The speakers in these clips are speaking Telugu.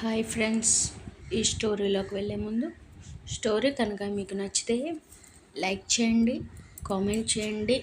హాయ్ ఫ్రెండ్స్, ఈ స్టోరీలోకి వెళ్ళే ముందు స్టోరీ కనుక మీకు నచ్చితే లైక్ చేయండి, కామెంట్ చేయండి,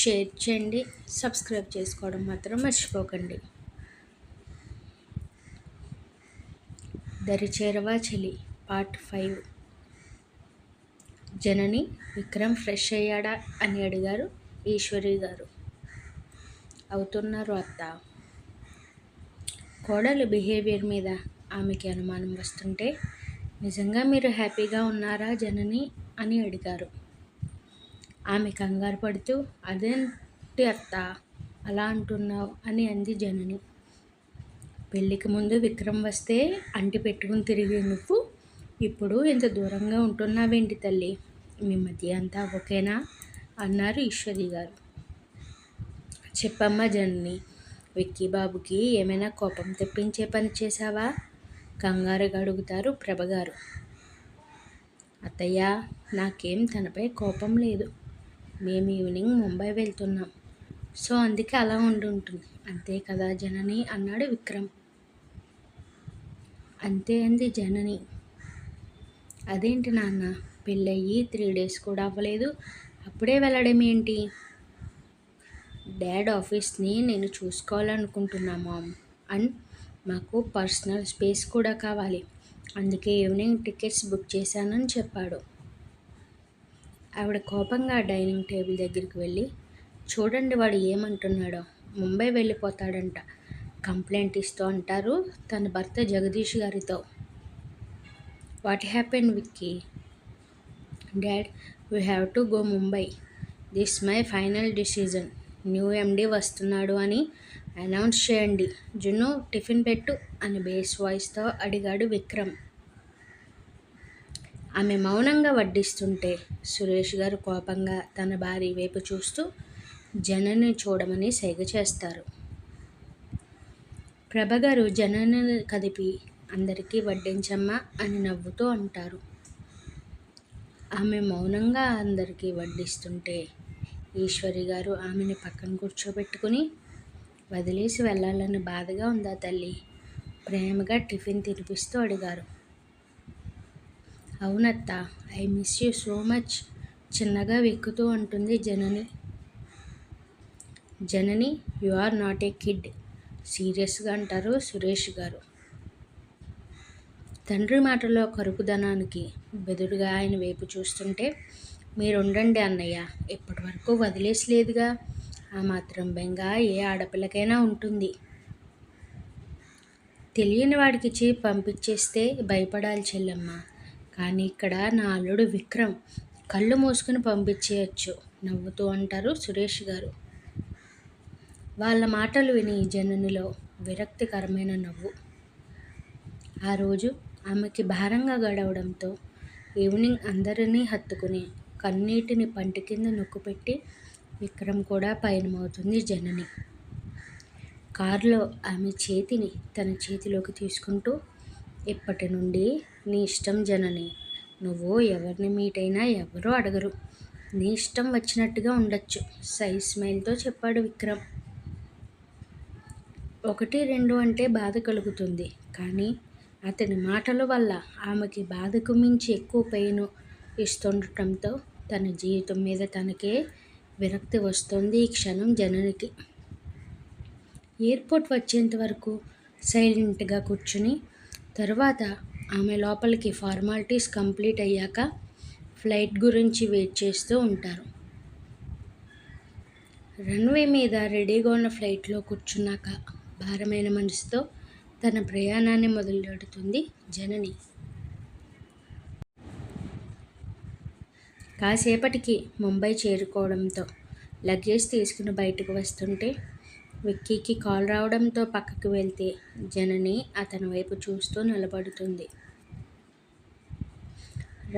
షేర్ చేయండి, సబ్స్క్రైబ్ చేసుకోవడం మాత్రం మర్చిపోకండి. దరిచేరవా చలి పార్ట్ 5. జనని, విక్రమ్ ఫ్రెష్ అయ్యాడా అని అడిగారు ఈశ్వరి గారు. అవుతున్నారు అత్త. కోడలి బిహేవియర్ మీద ఆమెకి అనుమానం వస్తుంటే, నిజంగా మీరు హ్యాపీగా ఉన్నారా జనని అని అడిగారు. ఆమె కంగారు పడుతూ, అదేంటి అత్త అలా అంటున్నావు అని అంది జనని. పెళ్ళికి ముందు విక్రమ్ వస్తే అంటి పెట్టుకుని తిరిగి నువ్వు ఇప్పుడు ఇంత దూరంగా ఉంటున్నావేంటి తల్లి, మీ మధ్య అంతా ఓకేనా అన్నారు ఈశ్వరి గారు. చెప్పమ్మా జనని, విక్కీ బాబుకి ఏమైనా కోపం తెప్పించే పని చేశావా కంగారుగా అడుగుతారు ప్రభగారు. అత్తయ్య, నాకేం తనపై కోపం లేదు. మేము ఈవినింగ్ ముంబై వెళ్తున్నాం, సో అందుకే అలా ఉంటుంది అంతే కదా జనని అన్నాడు విక్రమ్. అంతే అంది జనని. అదేంటి నాన్న, పెళ్ళయ్యి 3 days కూడా అవ్వలేదు, అప్పుడే వెళ్ళడం ఏంటి? డాడ్ ఆఫీస్ని నేను చూసుకోవాలనుకుంటున్నా మామ్, అండ్ మాకు పర్సనల్ స్పేస్ కూడా కావాలి, అందుకే ఈవినింగ్ టికెట్స్ బుక్ చేశానని చెప్పాడు. ఆవిడ కోపంగా డైనింగ్ టేబుల్ దగ్గరికి వెళ్ళి, చూడండి వాడు ఏమంటున్నాడో, ముంబై వెళ్ళిపోతాడంట, కంప్లైంట్ ఇస్తూ అంటారు తన భర్త జగదీష్ గారితో. What happen Vicky? Dad, we have to go Mumbai, this my final decision. New ఎండి వస్తున్నాడు అని అనౌన్స్ చేయండి. జున్ను టిఫిన్ పెట్టు అని బేస్ వాయిస్తో అడిగాడు విక్రమ్. ఆమె మౌనంగా వడ్డిస్తుంటే సురేష్ గారు కోపంగా తన భార్య వైపు చూస్తూ జనని చూడమని సైగ చేస్తారు. ప్రభగారు జనని కదిపి అందరికీ వడ్డించమ్మా అని నవ్వుతూ అంటారు. ఆమె మౌనంగా అందరికీ వడ్డిస్తుంటే ఈశ్వరి గారు ఆమెని పక్కన కూర్చోబెట్టుకుని, వదిలేసి వెళ్ళాలని బాధగా ఉందా తల్లి, ప్రేమగా టిఫిన్ తినిపిస్తూ అడిగారు. అవునత్త, I miss you so much చిన్నగా వెక్కుతూ అంటుంది Janani. Janani, you are not a kid, సీరియస్గా అంటారు సురేష్ గారు. తండ్రి మాటలో కరుకుదనానికి బెదురుగా ఆయన వైపు చూస్తుంటే, మీరుండండి అన్నయ్య, ఇప్పటి వరకు వదిలేసి లేదుగా, ఆ మాత్రం బెంగ ఏ ఆడపిల్లకైనా ఉంటుంది. తెలియని వాడికిచ్చి పంపించేస్తే భయపడాలి చెల్లెమ్మ, కానీ ఇక్కడ నా అల్లుడు విక్రమ్, కళ్ళు మూసుకుని పంపించేయచ్చు నవ్వుతూ అంటారు సురేష్ గారు. వాళ్ళ మాటలు విని జననిలో విరక్తికరమైన నవ్వు. ఆ రోజు ఆమెకి భారంగా గడవడంతో ఈవినింగ్ అందరినీ హత్తుకుని కన్నీటిని పంటి కింద నొక్కుపెట్టి విక్రమ్ కూడా పయనమవుతుంది జనని. కారులో ఆమె చేతిని తన చేతిలోకి తీసుకుంటూ, ఇప్పటి నుండి నీ ఇష్టం జనని, నువ్వు ఎవరిని మీట్ అయినా ఎవరూ అడగరు, నీ ఇష్టం వచ్చినట్టుగా ఉండొచ్చు సైజ్ స్మైల్తో చెప్పాడు విక్రమ్. 1-2 అంటే బాధ కలుగుతుంది, కానీ అతని మాటల వల్ల ఆమెకి బాధకు మించి ఎక్కువ పెయిన్ ఇస్తుండటంతో తన జీవితం మీద తనకే విరక్తి వస్తోంది ఈ క్షణం జననికి. ఎయిర్పోర్ట్ వచ్చేంత వరకు సైలెంట్గా కూర్చుని, తర్వాత ఆమె లోపలికి ఫార్మాలిటీస్ కంప్లీట్ అయ్యాక ఫ్లైట్ గురించి వెయిట్ చేస్తూ ఉంటారు. రన్వే మీద రెడీగా ఉన్న ఫ్లైట్లో కూర్చున్నాక భారమైన మనసుతో తన ప్రయాణాన్ని మొదలెడుతుంది జనని. కాసేపటికి ముంబై చేరుకోవడంతో లగేజ్ తీసుకుని బయటకు వస్తుంటే విక్కీకి కాల్ రావడంతో పక్కకు వెళ్తే జనని అతని వైపు చూస్తూ నిలబడుతుంది.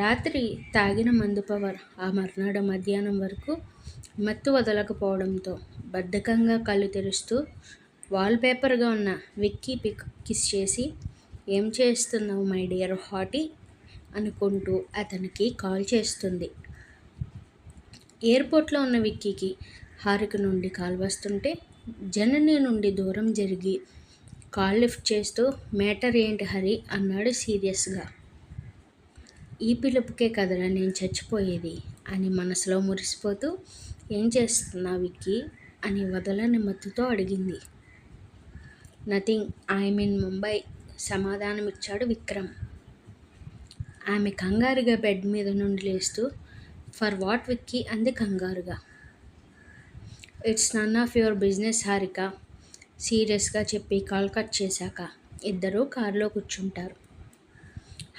రాత్రి తాగిన మందు పవర్ ఆ మర్నాడు మధ్యాహ్నం వరకు మత్తు వదలకపోవడంతో బద్ధకంగా కళ్ళు తెరుస్తూ వాల్పేపర్గా ఉన్న విక్కీ కిస్ చేసి, ఏం చేస్తున్నావు మై డియర్ హాటీ అనుకుంటూ అతనికి కాల్ చేస్తుంది. ఎయిర్పోర్ట్లో ఉన్న విక్కీకి హారిక నుండి కాల్ వస్తుంటే జనని నుండి దూరం జరిగి కాల్ లిఫ్ట్ చేస్తూ మ్యాటర్ ఏంటి హరి అన్నాడు సీరియస్గా. ఈ పిలుపుకే కదరా నేను చచ్చిపోయేది అని మనసులో మురిసిపోతూ ఏం చేస్తున్నావు విక్కీ అని వదలని మత్తుతో అడిగింది. నథింగ్, ఐఎమ్ ఇన్ ముంబై సమాధానమిచ్చాడు విక్రమ్. ఆమె కంగారుగా బెడ్ మీద నుండి లేస్తూ ఫర్ వాట్ విక్కీ అంది కంగారుగా. It's none of your business Harika సీరియస్గా చెప్పి కాల్ కట్ చేశాక ఇద్దరూ కారులో కూర్చుంటారు.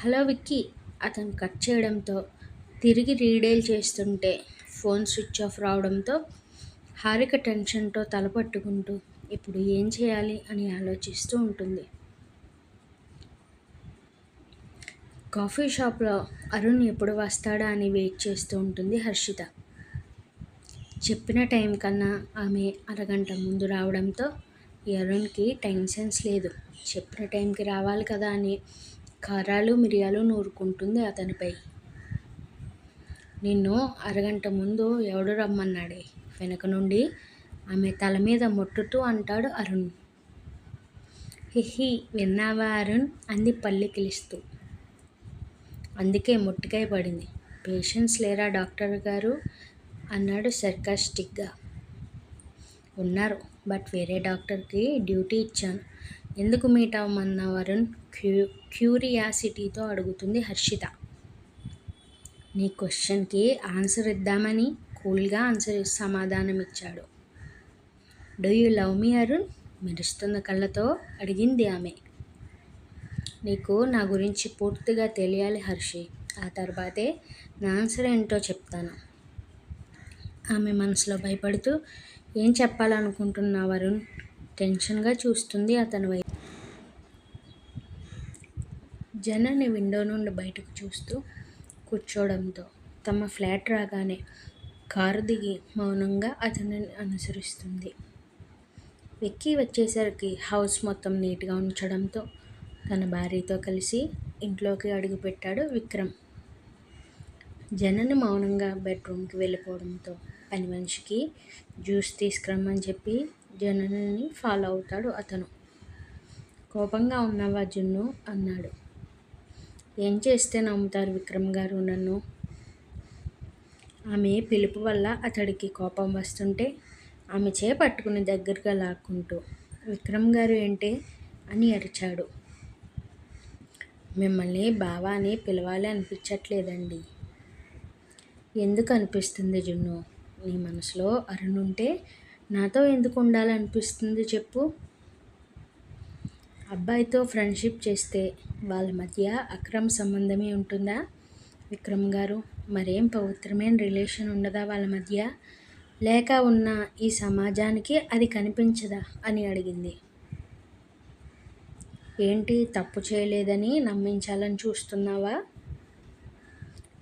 హలో విక్కీ అతను కట్ చేయడంతో తిరిగి రీడైల్ చేస్తుంటే ఫోన్ స్విచ్ ఆఫ్ రావడంతో హారిక టెన్షన్తో తల పట్టుకుంటూ ఇప్పుడు ఏం చేయాలి అని ఆలోచిస్తూ ఉంటుంది. కాఫీ షాప్లో అరుణ్ ఎప్పుడు వస్తాడా అని వెయిట్ చేస్తూ ఉంటుంది హర్షిత. చెప్పిన టైం కన్నా ఆమె అరగంట ముందు రావడంతో ఈ అరుణ్కి టైం సెన్స్ లేదు. చెప్పిన టైంకి రావాలి కదా అని కారాలు మిరియాలు నూరుకుంటుంది అతనిపై. నిన్ను అరగంట ముందు ఎవడు రమ్మన్నాడే వెనక నుండి ఆమె తల మీద మొట్టుతూ అంటాడు అరుణ్. హిహి విన్నావా అరుణ్ అంది పళ్ళికిలిస్తూ. అందుకే మొట్టికాయ పడింది. పేషెన్స్ లేరా డాక్టర్ గారు అన్నాడు సర్కాస్టిక్గా. ఉన్నారు, బట్ వేరే డాక్టర్కి డ్యూటీ ఇచ్చాను. ఎందుకు మీట్ అవ్వమన్నావు అరుణ్ క్యూరియాసిటీతో అడుగుతుంది హర్షిత. నీ క్వశ్చన్కి ఆన్సర్ ఇద్దామని కూల్గా సమాధానం ఇచ్చాడు. Do you love me Arun మెరుస్తున్న కళ్ళతో అడిగింది ఆమె. నీకు నా గురించి పూర్తిగా తెలియాలి హర్షి, ఆ తర్వాతే నా ఆన్సర్ ఏంటో చెప్తాను. ఆమె మనసులో భయపడుతూ ఏం చెప్పాలనుకుంటున్నావు అరుణ్ టెన్షన్గా చూస్తుంది అతని వైపు. జనని విండో నుండి బయటకు చూస్తూ కూర్చోవడంతో తమ ఫ్లాట్ రాగానే కారు దిగి మౌనంగా అతనిని అనుసరిస్తుంది. విక్కీ వచ్చేసరికి హౌస్ మొత్తం నీట్గా ఉంచడంతో తన భార్యతో కలిసి ఇంట్లోకి అడుగుపెట్టాడు విక్రమ్. జనని మౌనంగా బెడ్రూమ్కి వెళ్ళిపోవడంతో పని మనిషికి జ్యూస్ తీసుకురమ్మని చెప్పి జననిని ఫాలో అవుతాడు అతను. కోపంగా ఉన్నావా జున్ను అన్నాడు. ఏం చేస్తే నమ్ముతారు విక్రమ్ గారు నన్ను? ఆమె పిలుపు వల్ల అతడికి కోపం వస్తుంటే ఆమె చేపట్టుకుని దగ్గరగా లాక్కుంటూ విక్రమ్ గారు ఏంటే అని అరిచాడు. మిమ్మల్ని బావా అని పిలవాలి అనిపించట్లేదండి. ఎందుకు అనిపిస్తుంది జున్ను? నీ మనసులో అరుణ్ ఉంటే నాతో ఎందుకు ఉండాలనిపిస్తుంది చెప్పు. అబ్బాయితో ఫ్రెండ్షిప్ చేస్తే వాళ్ళ మధ్య అక్రమ సంబంధమే ఉంటుందా విక్రమ్ గారు? మరేం పవిత్రమైన రిలేషన్ ఉండదా వాళ్ళ మధ్య? లేక ఉన్న ఈ సమాజానికి అది కనిపించదా అని అడిగింది. ఏంటి తప్పు చేయలేదని నమ్మించాలని చూస్తున్నావా?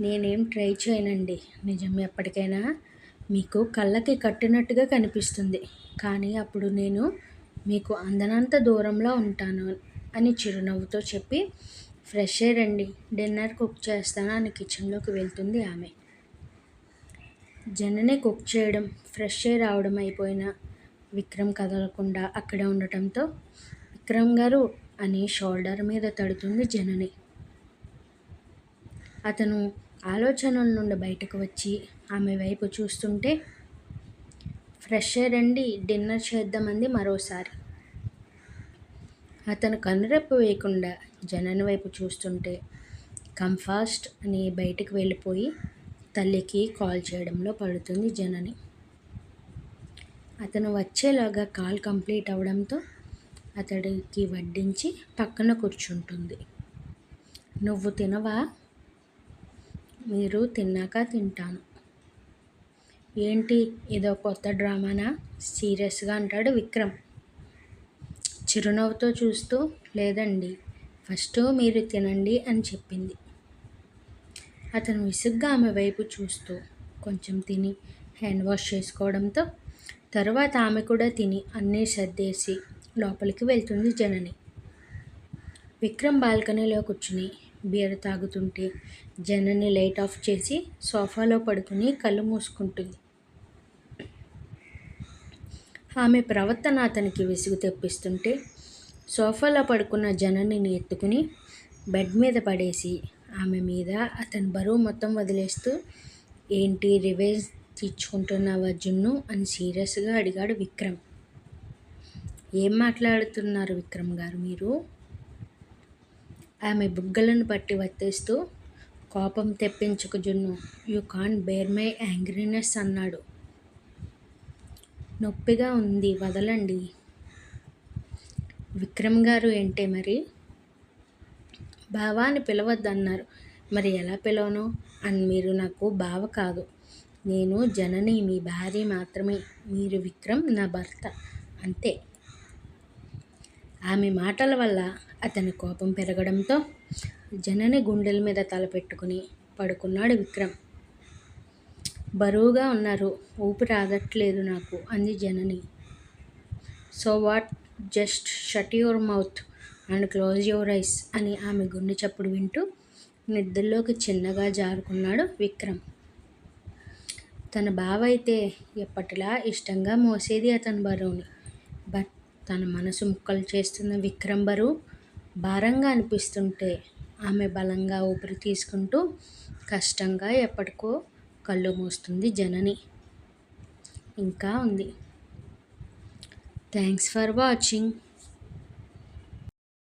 నేనేం ట్రై చేయనండి. నిజం ఎప్పటికైనా మీకు కళ్ళకి కట్టినట్టుగా కనిపిస్తుంది, కానీ అప్పుడు నేను మీకు అందనంత దూరంలో ఉంటాను అని చిరునవ్వుతో చెప్పి ఫ్రెష్ అయ్యి రండి, డిన్నర్ కుక్ చేస్తాను అని కిచెన్లోకి వెళ్తుంది ఆమె. జననే కుక్ చేయడం ఫ్రెష్ అయ్యి రావడం అయిపోయిన విక్రమ్ కదలకుండా అక్కడే ఉండటంతో విక్రమ్ గారు అని షోల్డర్ మీద తడుతుంది జనని. అతను ఆలోచనల నుండి బయటకు వచ్చి ఆమె వైపు చూస్తుంటే ఫ్రెష్ అయ్యి రండి డిన్నర్ చేద్దామంది మరోసారి. అతను కనురెప్పు వేయకుండా జనని వైపు చూస్తుంటే కమ్ ఫాస్ట్ అని బయటికి వెళ్ళిపోయి తల్లికి కాల్ చేయడంలో పడుతుంది జనని. అతను వచ్చేలాగా కాల్ కంప్లీట్ అవడంతో అతడికి వడ్డించి పక్కన కూర్చుంటుంది. నువ్వు తినవా? మీరు తిన్నాక తింటాను. ఏంటి ఇదో కొత్త డ్రామానా సీరియస్గా అంటాడు విక్రమ్ చిరునవ్వుతో చూస్తూ. లేదండి, ఫస్ట్ మీరు తినండి అని చెప్పింది. అతను విసుగ్గా ఆమె వైపు చూస్తూ కొంచెం తిని హ్యాండ్ వాష్ చేసుకోవడంతో తరువాత ఆమె కూడా తిని అన్నీ సర్దేసి లోపలికి వెళ్తుంది జనని. విక్రమ్ బాల్కనీలో కూర్చుని బీర్ తాగుతుంటే జనని లైట్ ఆఫ్ చేసి సోఫాలో పడుకుని కళ్ళు మూసుకుంటుంది. ఆమె ప్రవర్తన అతనికి విసుగు తెప్పిస్తుంటే సోఫాలో పడుకున్న జననిని ఎత్తుకుని బెడ్ మీద పడేసి ఆమె మీద అతని బరువు మొత్తం వదిలేస్తూ, ఏంటి రివెంజ్ తీర్చుకుంటున్నావా జున్ను అని సీరియస్గా అడిగాడు విక్రమ్. ఏం మాట్లాడుతున్నారు విక్రమ్ గారు మీరు? ఆమె బుగ్గలను పట్టి వత్తేస్తూ, కోపం తెప్పించకు జున్ను, you can't bear my angriness అన్నాడు. నొప్పిగా ఉంది వదలండి. విక్రమ్ గారు ఏంటే మరి? బావా అని పిలవద్దన్నారు. మరి ఎలా పిలవను? అని మీరు నాకు బావ కాదు. నేను జనని మీ భార్య మాత్రమే. మీరు విక్రమ్ నా భర్త అంతే. ఆమె మాటల వల్ల అతని కోపం పెరగడంతో జనని గుండెల మీద తల పెట్టుకుని పడుకున్నాడు విక్రమ్. బరువుగా ఉన్నారు, ఊపిరి ఆగట్లేదు నాకు అంది Janani. So what, just shut your mouth and close your eyes అని ఆమె గుండె చప్పుడు వింటూ నిద్రలోకి చిన్నగా జారుకున్నాడు విక్రమ్. తన బావ అయితే ఎప్పటిలా ఇష్టంగా మోసేది అతని బరువుని. బట్ తన మనసు ముక్కలు చేస్తున్న విక్రమ్ బరువు భారంగా అనిపిస్తుంటే ఆమె బలంగా ఊపిరి తీసుకుంటూ కష్టంగా ఎప్పటికో కళ్ళు మూస్తుంది జనని. ఇంకా ఉంది. Thanks for watching.